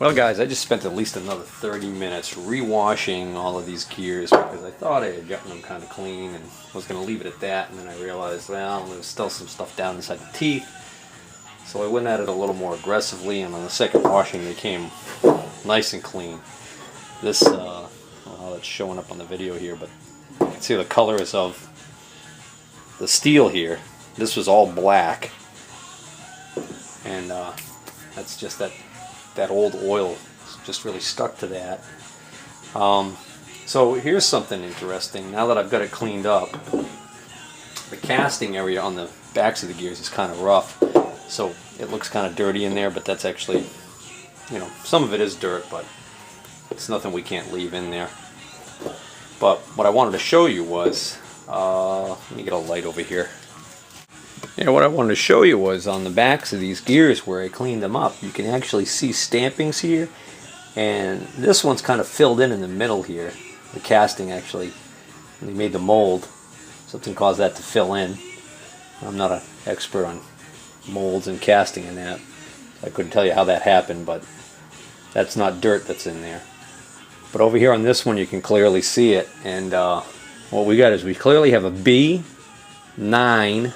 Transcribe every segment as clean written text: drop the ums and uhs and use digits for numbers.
Well guys, I just spent at least another 30 minutes re-washing all of these gears because I thought I had gotten them kind of clean and was going to leave it at that, and then I realized, well, there's still some stuff down inside the teeth. So I went at it a little more aggressively, and on the second washing they came nice and clean. This, well, it's showing up on the video here, but you can see the colors of the steel here. This was all black, and that's just that old oil just really stuck to that. So here's something interesting. Now that I've got it cleaned up, the casting area on the backs of the gears is kind of rough, so it looks kind of dirty in there, but that's actually, you know, some of it is dirt, but it's nothing we can't leave in there. But what I wanted to show you was, let me get a light over here. Yeah, what I wanted to show you was on the backs of these gears where I cleaned them up, you can actually see stampings here, and this one's kind of filled in the middle here. The casting actually, when they made the mold, something caused that to fill in. I'm not an expert on molds and casting and that. I couldn't tell you how that happened, but that's not dirt that's in there. But over here on this one you can clearly see it, and what we got is we clearly have a B9C.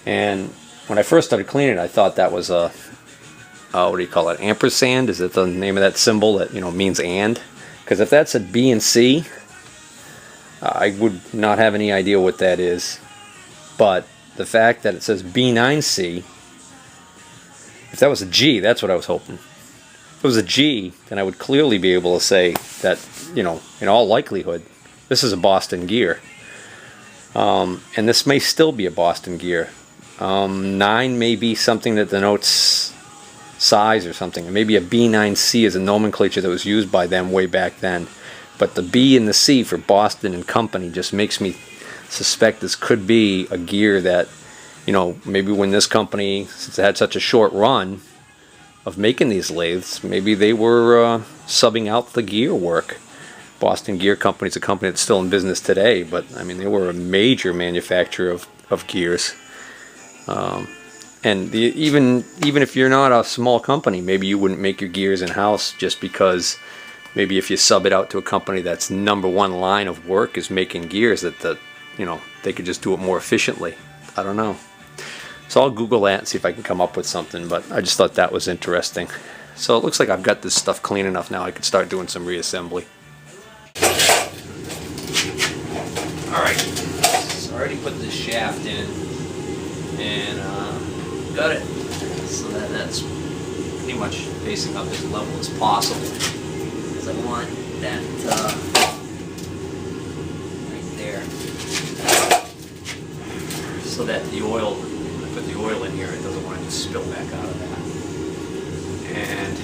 And when I first started cleaning it, I thought that was a, what do you call it, ampersand? Is it the name of that symbol that, you know, means and? Because if that's a B and C, I would not have any idea what that is. But the fact that it says B9C, if that was a G, that's what I was hoping. If it was a G, then I would clearly be able to say that, you know, in all likelihood, this is a Boston gear. And this may still be a Boston gear. 9 may be something that denotes size or something. Maybe a B9C is a nomenclature that was used by them way back then. But the B and the C for Boston and Company just makes me suspect this could be a gear that, you know, maybe when this company, since it had such a short run of making these lathes, maybe they were subbing out the gear work. Boston Gear Company is a company that's still in business today, but I mean, they were a major manufacturer of gears. And even if you're not a small company, maybe you wouldn't make your gears in-house just because maybe if you sub it out to a company that's #1 line of work is making gears, that you know, they could just do it more efficiently. I don't know. So I'll Google that and see if I can come up with something, but I just thought that was interesting. So it looks like I've got this stuff clean enough now I could start doing some reassembly. Alright, so I already put this shaft in and got it so that that's pretty much facing up as level as possible, because I want that right there, so that the oil, when I put the oil in here, it doesn't want to just spill back out of that. And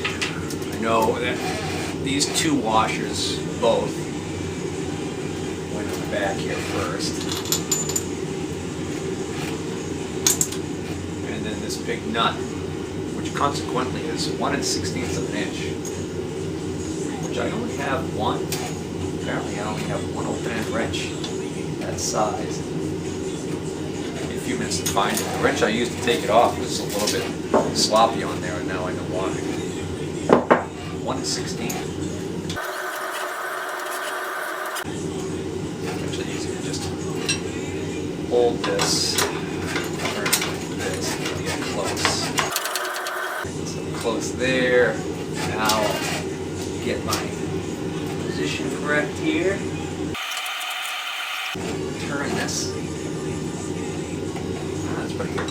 I know that these two washers both went in the back here first. And then this big nut, which consequently is 1 1/16 of an inch, which I only have one. Apparently I only have one open-end wrench that size. Took me a few minutes to find it. The wrench I used to take it off was a little bit sloppy on there, and now I know why. 1 1/16. Actually easier to just hold this, turn this, and get close. So close there. Now I'll get my position correct here. Turn this. That's pretty good.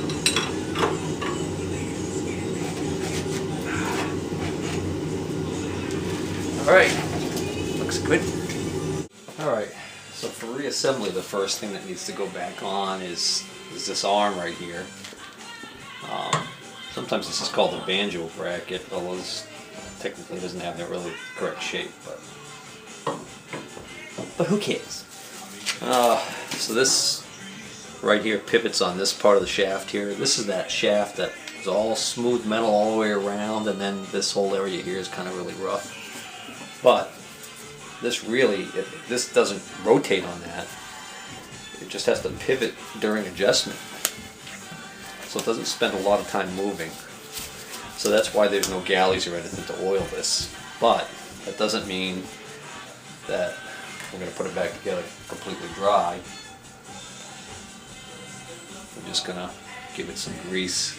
Alright, looks good. Alright, so for reassembly, the first thing that needs to go back on is this arm right here. Sometimes this is called the banjo bracket, although this technically doesn't have that really correct shape, but who cares? So this right here pivots on this part of the shaft here. This is that shaft that is all smooth metal all the way around, and then this whole area here is kind of really rough. But this really, this doesn't rotate on that. It just has to pivot during adjustment. So it doesn't spend a lot of time moving. So that's why there's no galleys or anything to oil this. But that doesn't mean that we're going to put it back together completely dry. We're just going to give it some grease.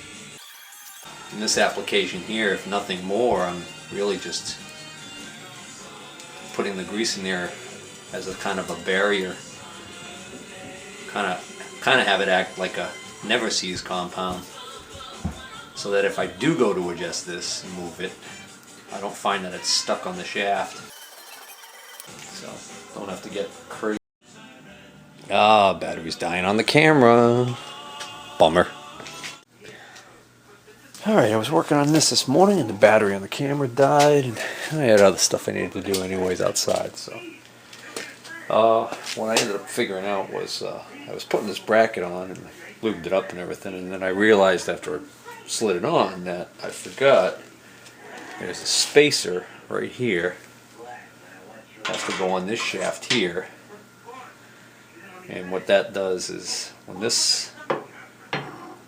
In this application here, if nothing more, I'm really just putting the grease in there as a kind of a barrier. Kind of have it act like a never seize compound, so that if I do go to adjust this and move it, I don't find that it's stuck on the shaft. So don't have to get crazy. Ah, battery's dying on the camera. Bummer. Alright, I was working on this morning and the battery on the camera died, and I had other stuff I needed to do anyways outside. So what I ended up figuring out was I was putting this bracket on and I lubed it up and everything, and then I realized after I slid it on that I forgot there's a spacer right here. It has to go on this shaft here, and what that does is when this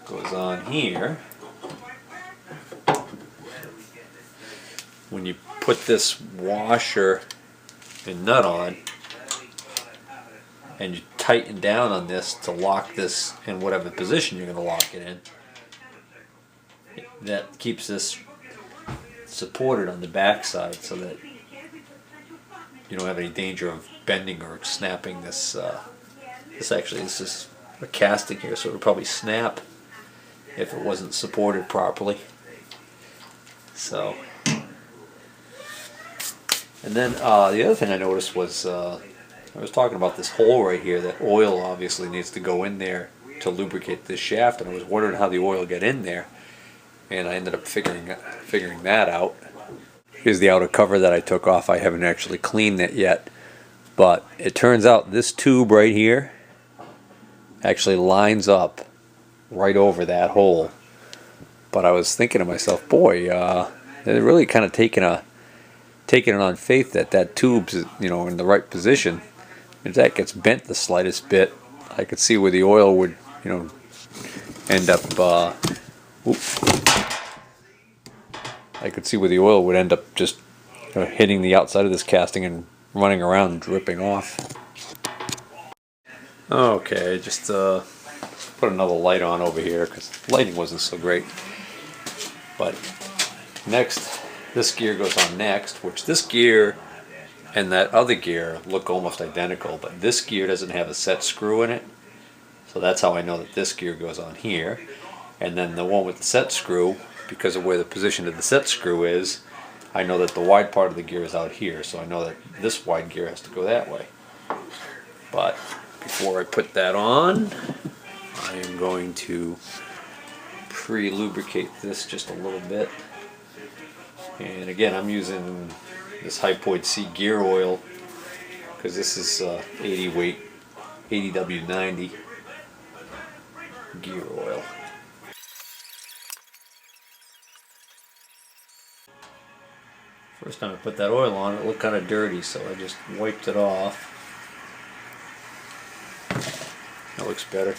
goes on here, when you put this washer and nut on and you tighten down on this to lock this in whatever position you're going to lock it in, that keeps this supported on the back side so that you don't have any danger of bending or snapping this. This is a casting here, so it would probably snap if it wasn't supported properly. So, and then the other thing I noticed was I was talking about this hole right here that oil obviously needs to go in there to lubricate this shaft, and I was wondering how the oil get in there, and I ended up figuring that out. Here's the outer cover that I took off. I haven't actually cleaned it yet, but it turns out this tube right here actually lines up right over that hole. But I was thinking to myself, boy, they're really kind of taking it on faith that that tube's, in the right position. If that gets bent the slightest bit, I could see where the oil would, end up. I could see where the oil would end up just hitting the outside of this casting and running around and dripping off. Okay, just put another light on over here because lighting wasn't so great. But next, this gear goes on next, which this gear and that other gear look almost identical, but this gear doesn't have a set screw in it. So that's how I know that this gear goes on here. And then the one with the set screw, because of where the position of the set screw is, I know that the wide part of the gear is out here, so I know that this wide gear has to go that way. But before I put that on, I am going to pre-lubricate this just a little bit. And again, I'm using this Hypoid C gear oil because this is 80 weight 80W90 gear oil. First time I put that oil on, it looked kind of dirty, so I just wiped it off. That looks better.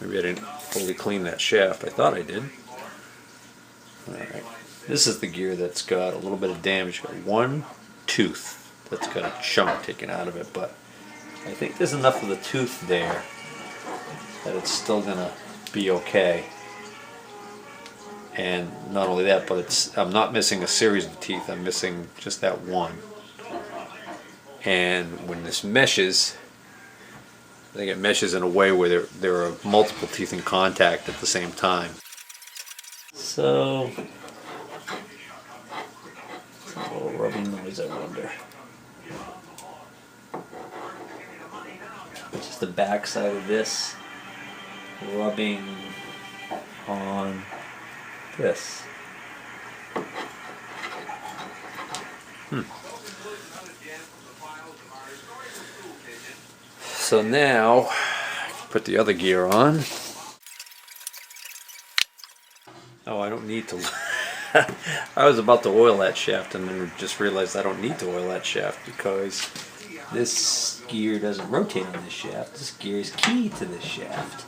Maybe I didn't fully clean that shaft. I thought I did. Alright. This is the gear that's got a little bit of damage. Got one tooth that's got a chunk taken out of it, but I think there's enough of the tooth there that it's still gonna be okay. And not only that, but I'm not missing a series of teeth. I'm missing just that one. And when this meshes, I think it meshes in a way where there are multiple teeth in contact at the same time. So, it's a little rubbing noise, I wonder. Just the back side of this rubbing on this. So now, put the other gear on. Oh, I don't need to. I was about to oil that shaft and then just realized I don't need to oil that shaft because this gear doesn't rotate on this shaft. This gear is key to this shaft.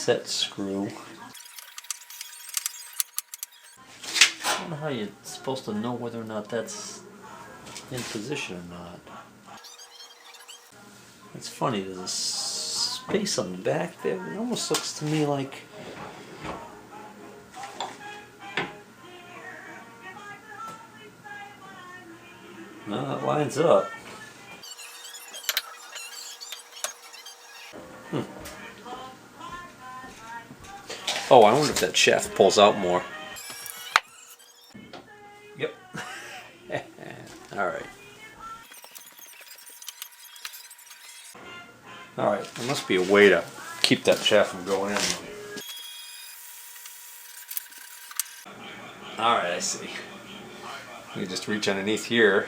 set screw. I don't know how you're supposed to know whether or not that's in position or not. It's funny, there's a space on the back there. It almost looks to me like no, it lines up. Oh, I wonder if that shaft pulls out more. Yep. Alright. Alright, there must be a way to keep that shaft from going in. Alright, I see. You just reach underneath here.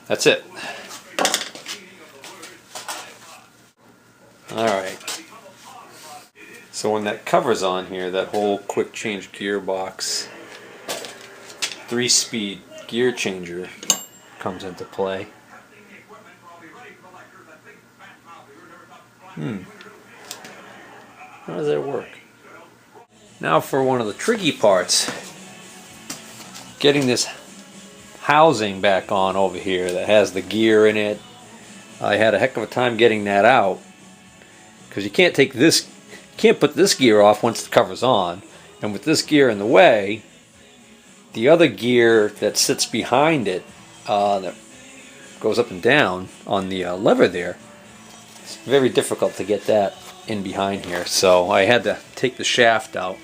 That's it. Alright. So when that cover's on here, that whole quick change gearbox 3-speed gear changer comes into play. How does that work? Now for one of the tricky parts, getting this housing back on over here that has the gear in it. I had a heck of a time getting that out because you can't take this, can't put this gear off once the cover's on, and with this gear in the way, the other gear that sits behind it that goes up and down on the lever there, it's very difficult to get that in behind here, so I had to take the shaft out.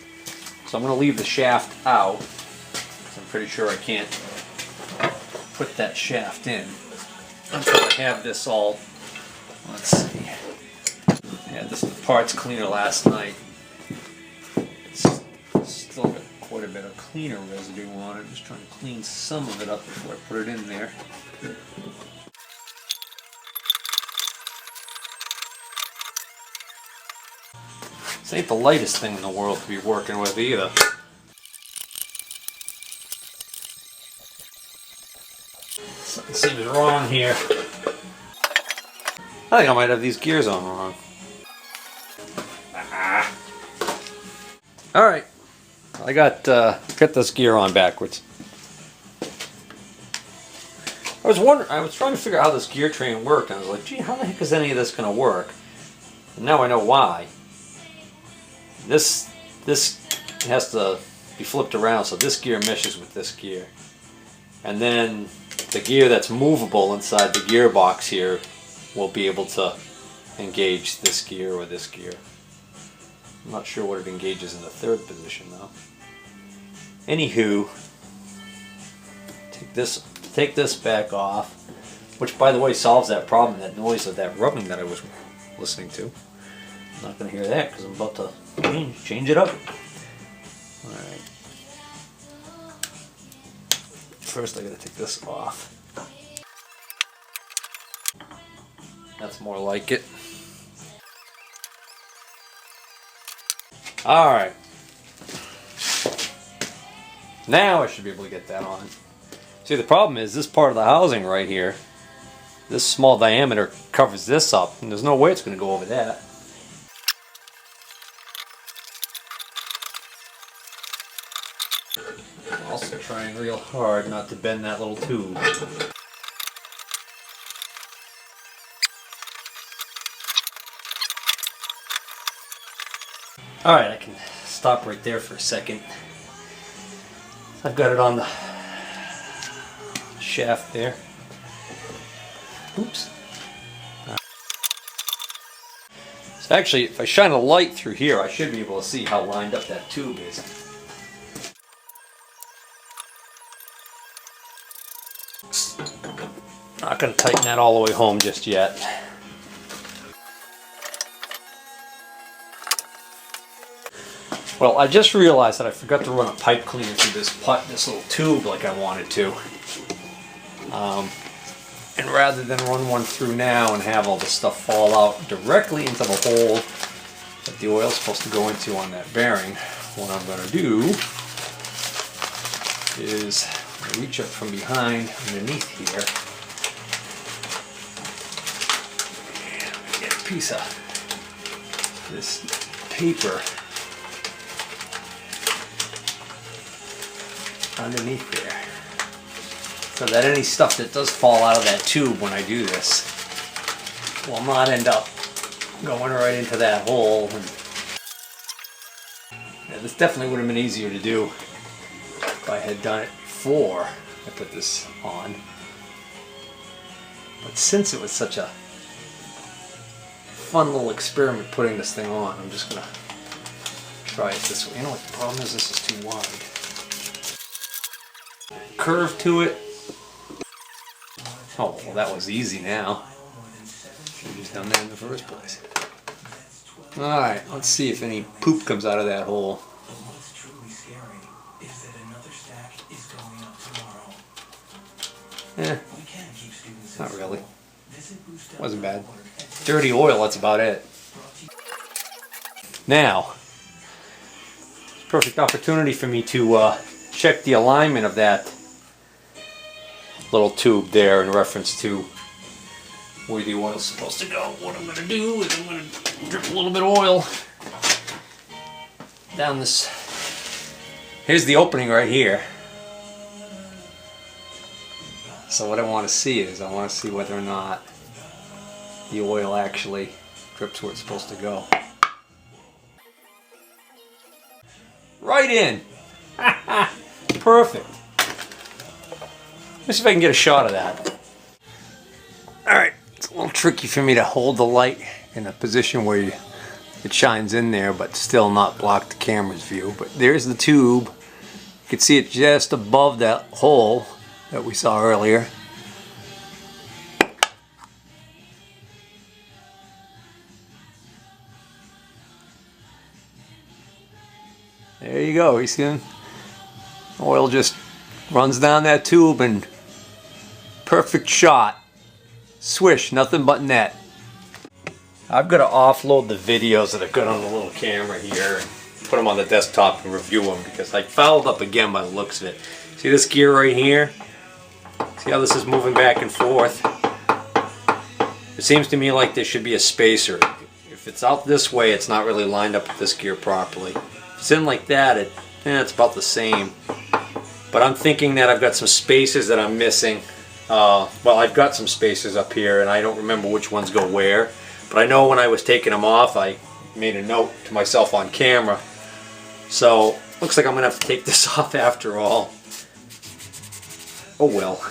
So I'm going to leave the shaft out because I'm pretty sure I can't put that shaft in until I have this all, let's see, I had this in the parts cleaner last night. It's still got quite a bit of cleaner residue on it. I'm just trying to clean some of it up before I put it in there. This ain't the lightest thing in the world to be working with either. Something seems wrong here. I think I might have these gears on wrong. Alright, I got this gear on backwards. I was trying to figure out how this gear train worked, and I was like, gee, how the heck is any of this going to work? And now I know why. This has to be flipped around, so this gear meshes with this gear. And then the gear that's movable inside the gearbox here will be able to engage this gear or this gear. I'm not sure what it engages in the third position though. Anywho, take this back off, which by the way solves that problem, that noise of that rubbing that I was listening to. I'm not going to hear that because I'm about to change it up. Alright. First I got to take this off. That's more like it. Alright. Now I should be able to get that on. See, the problem is this part of the housing right here, this small diameter covers this up, and there's no way it's going to go over that. Also trying real hard not to bend that little tube. Alright, I can stop right there for a second. I've got it on the shaft there. Oops. So actually, if I shine a light through here, I should be able to see how lined up that tube is. Not going to tighten that all the way home just yet. Well, I just realized that I forgot to run a pipe cleaner through this little tube like I wanted to. And rather than run one through now and have all the stuff fall out directly into the hole that the oil's supposed to go into on that bearing, what I'm going to do is reach up from behind underneath here and get a piece of this paper underneath there, so that any stuff that does fall out of that tube when I do this will not end up going right into that hole. And yeah, this definitely would have been easier to do if I had done it before I put this on. But since it was such a fun little experiment putting this thing on, I'm just gonna try it this way. You know what the problem is? This is too wide. Curve to it. Oh, well, that was easy now. Should have just done that in the first place. Alright, let's see if any poop comes out of that hole. Not really. Wasn't bad. Dirty oil, that's about it. Now, perfect opportunity for me to check the alignment of that little tube there in reference to where the oil's supposed to go. What I'm going to do is I'm going to drip a little bit of oil down this. Here's the opening right here. So what I want to see is I want to see whether or not the oil actually drips where it's supposed to go. Right in! Perfect. Let's see if I can get a shot of that. Alright, it's a little tricky for me to hold the light in a position where it shines in there but still not block the camera's view. But there's the tube. You can see it just above that hole that we saw earlier. There you go, you see them? Oil just runs down that tube and perfect shot. Swish, nothing but net. I've got to offload the videos that I've got on the little camera here and put them on the desktop and review them because I fouled up again by the looks of it. See this gear right here? See how this is moving back and forth? It seems to me like there should be a spacer. If it's out this way, it's not really lined up with this gear properly. If it's in like that, it's about the same. But I'm thinking that I've got some spacers that I'm missing. Well, I've got some spacers up here and I don't remember which ones go where. But I know when I was taking them off, I made a note to myself on camera. So, looks like I'm going to have to take this off after all. Oh well.